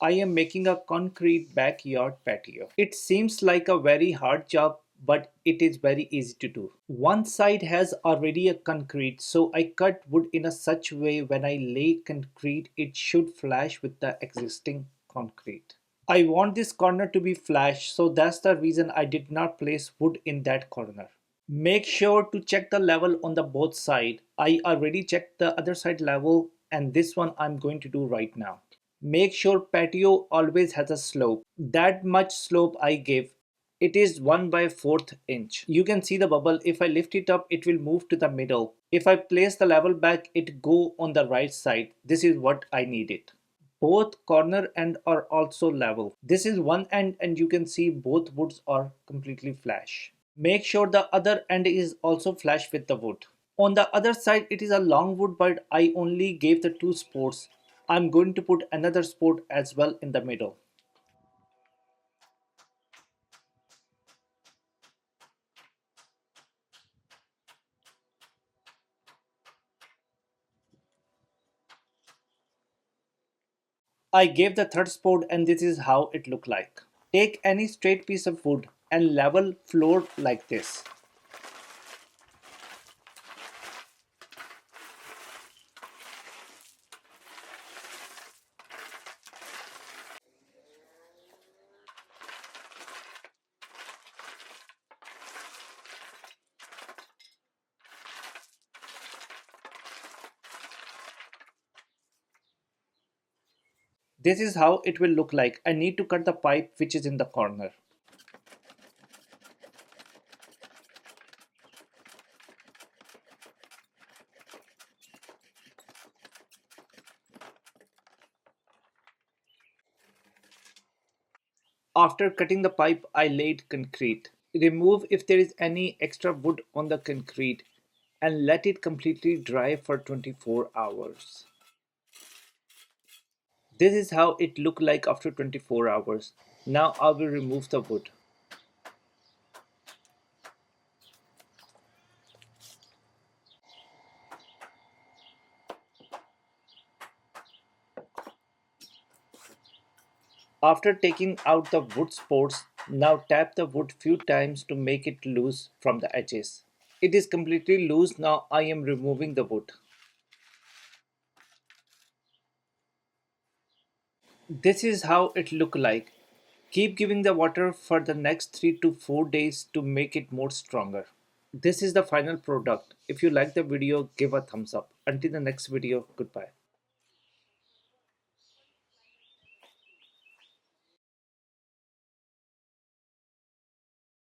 I am making a concrete backyard patio. It seems like a very hard job, but it is very easy to do. One side has already a concrete, so I cut wood in a such way when I lay concrete it should flash with the existing concrete. I want this corner to be flash, so that's the reason I did not place wood in that corner. Make sure to check the level on the both side. I already checked the other side level and this one I'm going to do right now. Make sure patio always has a slope. That much slope I give. It is 1 by 4th inch. You can see the bubble. If I lift it up, it will move to the middle. If I place the level back, it go on the right side. This is what I needed. Both corner end are also level. This is one end and you can see both woods are completely flush. Make sure the other end is also flush with the wood. On the other side it is a long wood but I only gave the two supports. I'm going to put another support as well in the middle. I gave the third support and this is how it looked like. Take any straight piece of wood and level floor like this. This is how it will look like. I need to cut the pipe which is in the corner. After cutting the pipe, I laid concrete. Remove if there is any extra wood on the concrete and let it completely dry for 24 hours. This is how it looked like after 24 hours. Now I will remove the wood. After taking out the wood supports, now tap the wood few times to make it loose from the edges. It is completely loose now. I am removing the wood. This is how it look like. Keep giving the water for the next 3 to 4 days to make it more stronger. This is the final product. If you like the video, give a thumbs up. Until the next video, goodbye.